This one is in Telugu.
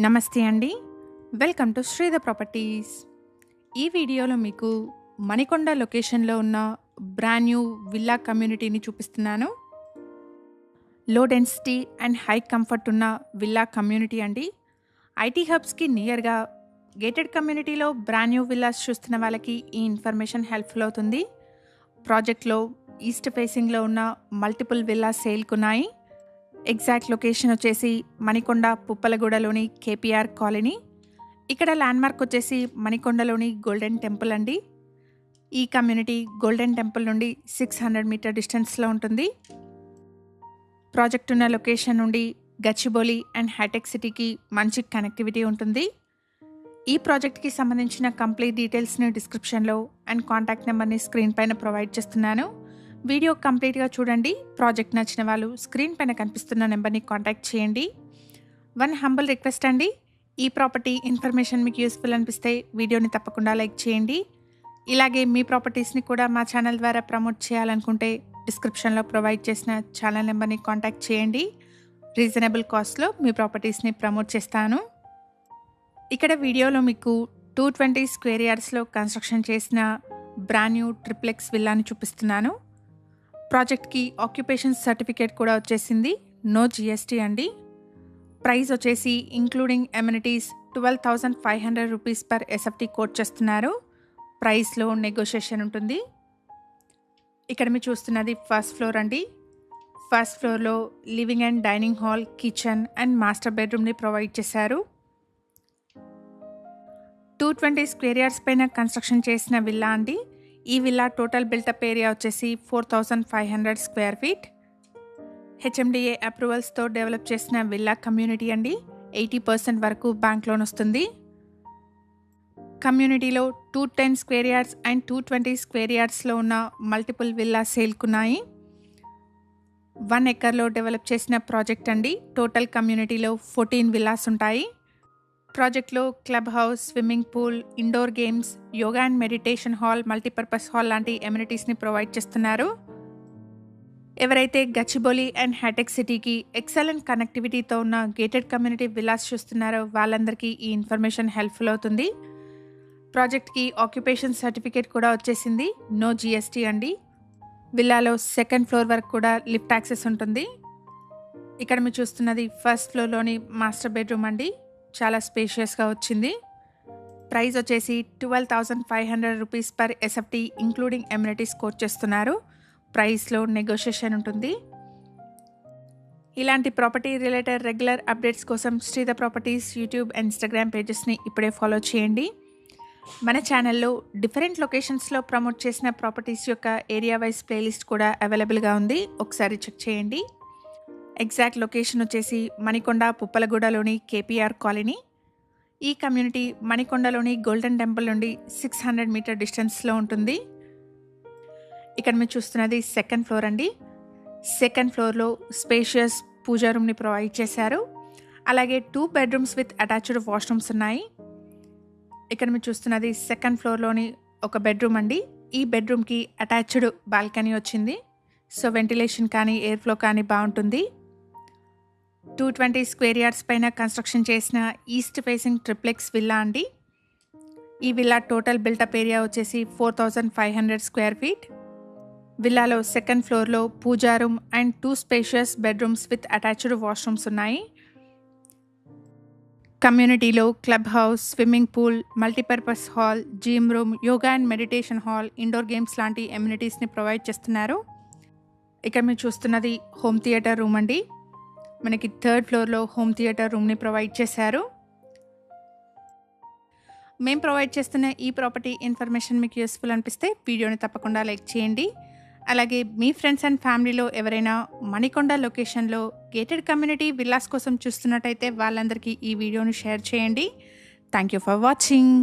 నమస్తే అండి. Welcome to Sridha properties. ఈ వీడియోలో మీకు మణికొండ లొకేషన్లో ఉన్న బ్రాండ్ న్యూ విల్లా కమ్యూనిటీని చూపిస్తున్నాను. Low density and high comfort ఉన్న విల్లా కమ్యూనిటీ అండి. ఐటీ హబ్స్కి నియర్గా గేటెడ్ కమ్యూనిటీలో బ్రాండ్ న్యూ విల్లాస్ చూస్తున్న వాళ్ళకి ఈ ఇన్ఫర్మేషన్ హెల్ప్ఫుల్ అవుతుంది. ప్రాజెక్ట్లో ఈస్ట్ ఫేసింగ్లో ఉన్న మల్టిపుల్ విల్లాస్ సేల్కున్నాయి. ఎగ్జాక్ట్ లొకేషన్ వచ్చేసి మణికొండ పుప్పలగూడలోని కేపీఆర్ కాలనీ. ఇక్కడ ల్యాండ్మార్క్ వచ్చేసి మణికొండలోని గోల్డెన్ టెంపుల్ అండి. ఈ కమ్యూనిటీ గోల్డెన్ టెంపుల్ నుండి 600 మీటర్ డిస్టెన్స్లో ఉంటుంది. ప్రాజెక్ట్ ఉన్న లొకేషన్ నుండి గచ్చిబౌలి అండ్ హైటెక్ సిటీకి మంచి కనెక్టివిటీ ఉంటుంది. ఈ ప్రాజెక్ట్కి సంబంధించిన కంప్లీట్ డీటెయిల్స్ని డిస్క్రిప్షన్లో అండ్ కాంటాక్ట్ నెంబర్ని స్క్రీన్ పైన ప్రొవైడ్ చేస్తున్నాను. వీడియో కంప్లీట్గా చూడండి. ప్రాజెక్ట్ నచ్చిన వాళ్ళు స్క్రీన్ పైన కనిపిస్తున్న నెంబర్ని కాంటాక్ట్ చేయండి. వన్ హంబల్ రిక్వెస్ట్ అండి, ఈ ప్రాపర్టీ ఇన్ఫర్మేషన్ మీకు యూస్ఫుల్ అనిపిస్తే వీడియోని తప్పకుండా లైక్ చేయండి. ఇలాగే మీ ప్రాపర్టీస్ని కూడా మా ఛానల్ ద్వారా ప్రమోట్ చేయాలనుకుంటే డిస్క్రిప్షన్లో ప్రొవైడ్ చేసిన ఛానల్ నెంబర్ని కాంటాక్ట్ చేయండి. రీజనబుల్ కాస్ట్లో మీ ప్రాపర్టీస్ని ప్రమోట్ చేస్తాను. ఇక్కడ వీడియోలో మీకు 220 స్క్వేర్ యార్డ్స్లో కన్స్ట్రక్షన్ చేసిన బ్రాండ్ న్యూ ట్రిప్లెక్స్ విల్లాని చూపిస్తున్నాను. ప్రాజెక్ట్కి ఆక్యుపేషన్ సర్టిఫికేట్ కూడా వచ్చేసింది. నో జిఎస్టీ అండి. ప్రైస్ వచ్చేసి including amenities 12,500 rupees per SFT quote చేస్తున్నారు. ప్రైస్లో నెగోషియేషన్ ఉంటుంది. ఇక్కడ మీరు చూస్తున్నది ఫస్ట్ ఫ్లోర్ అండి. ఫస్ట్ ఫ్లోర్లో living and dining hall, kitchen and master బెడ్రూమ్ని ప్రొవైడ్ చేశారు. 220 స్క్వేర్ యార్డ్స్ పైన కన్స్ట్రక్షన్ చేసిన విల్లా అండి. ఈ విల్లా టోటల్ బిల్టప్ ఏరియా వచ్చేసి 4,500 స్క్వేర్ ఫీట్. హెచ్ఎండిఏ అప్రూవల్స్తో డెవలప్ చేసిన విల్లా కమ్యూనిటీ అండి. 80% వరకు బ్యాంక్ లోన్ వస్తుంది. కమ్యూనిటీలో 210 స్క్వేర్ యార్డ్స్ అండ్ 220 స్క్వేర్ యార్డ్స్లో ఉన్న మల్టిపుల్ విల్లా సేల్కున్నాయి. 1 ఎకర్లో డెవలప్ చేసిన ప్రాజెక్ట్ అండి. టోటల్ కమ్యూనిటీలో 14 విల్లాస్ ఉంటాయి. ప్రాజెక్ట్లో club house, swimming pool, indoor games, yoga and meditation hall, multipurpose hall లాంటి ఎమ్యూనిటీస్ని ప్రొవైడ్ చేస్తున్నారు. ఎవరైతే గచ్చిబౌలి అండ్ హైటెక్ సిటీకి ఎక్సలెంట్ కనెక్టివిటీతో ఉన్న గేటెడ్ కమ్యూనిటీ విల్లాస్ చూస్తున్నారో వాళ్ళందరికీ ఈ ఇన్ఫర్మేషన్ హెల్ప్ఫుల్ అవుతుంది. ప్రాజెక్ట్కి ఆక్యుపేషన్ సర్టిఫికేట్ కూడా వచ్చేసింది. నో జిఎస్టీ అండి. విల్లాలో సెకండ్ ఫ్లోర్ వరకు కూడా లిఫ్ట్ యాక్సెస్ ఉంటుంది. ఇక్కడ మీరు చూస్తున్నది ఫస్ట్ ఫ్లోర్లోని మాస్టర్ బెడ్రూమ్ అండి. చాలా స్పేషియస్గా వచ్చింది. ప్రైస్ వచ్చేసి 12,500 rupees per SFT including amenities quote చేస్తున్నారు. ప్రైస్లో నెగోషియేషన్ ఉంటుంది. ఇలాంటి ప్రాపర్టీ రిలేటెడ్ రెగ్యులర్ అప్డేట్స్ కోసం శ్రీధ ప్రాపర్టీస్ యూట్యూబ్ అండ్ ఇన్స్టాగ్రామ్ పేజెస్ని ఇప్పుడే ఫాలో చేయండి. మన ఛానల్లో డిఫరెంట్ లొకేషన్స్లో ప్రమోట్ చేసిన ప్రాపర్టీస్ యొక్క ఏరియా వైజ్ ప్లేలిస్ట్ కూడా అవైలబుల్గా ఉంది. ఒకసారి చెక్ చేయండి. ఎగ్జాక్ట్ లొకేషన్ వచ్చేసి మణికొండ పుప్పలగూడలోని కేపీఆర్ కాలనీ. ఈ కమ్యూనిటీ మణికొండలోని గోల్డెన్ టెంపుల్ నుండి 600 మీటర్ డిస్టెన్స్లో ఉంటుంది. ఇక్కడ మీరు చూస్తున్నది సెకండ్ ఫ్లోర్ అండి. సెకండ్ ఫ్లోర్లో స్పేషియస్ పూజా రూమ్ని ప్రొవైడ్ చేశారు. అలాగే 2 బెడ్రూమ్స్ విత్ అటాచ్డ్ వాష్రూమ్స్ ఉన్నాయి. ఇక్కడ మీరు చూస్తున్నది సెకండ్ ఫ్లోర్లోని ఒక బెడ్రూమ్ అండి. ఈ బెడ్రూమ్కి అటాచ్డ్ బాల్కనీ వచ్చింది. సో వెంటిలేషన్ కానీ ఎయిర్ ఫ్లో కానీ బాగుంటుంది. 220 స్క్వేర్ యార్డ్స్ పైన కన్స్ట్రక్షన్ చేసిన ఈస్ట్ ఫేసింగ్ ట్రిప్లెక్స్ విల్లా అండి. ఈ విల్లా టోటల్ బిల్టప్ ఏరియా వచ్చేసి 4,500 స్క్వేర్ ఫీట్. విల్లాలో సెకండ్ ఫ్లోర్లో puja room and 2 spacious bedrooms with attached washrooms ఉన్నాయి. కమ్యూనిటీలో club house, swimming pool, multipurpose hall, gym room, yoga and meditation hall, indoor games లాంటి ఎమ్యూనిటీస్ని ప్రొవైడ్ చేస్తున్నారు. ఇక్కడ మీరు చూస్తున్నది హోమ్ థియేటర్ రూమ్ అండి. మనకి థర్డ్ ఫ్లోర్లో హోమ్ థియేటర్ రూమ్ని ప్రొవైడ్ చేశారు. మేము ప్రొవైడ్ చేస్తున్న ఈ ప్రాపర్టీ ఇన్ఫర్మేషన్ మీకు యూస్ఫుల్ అనిపిస్తే వీడియోని తప్పకుండా లైక్ చేయండి. అలాగే మీ ఫ్రెండ్స్ అండ్ ఫ్యామిలీలో ఎవరైనా మణికొండ లొకేషన్లో గేటెడ్ కమ్యూనిటీ విల్లాస్ కోసం చూస్తున్నట్టయితే వాళ్ళందరికీ ఈ వీడియోని షేర్ చేయండి. Thank you for watching.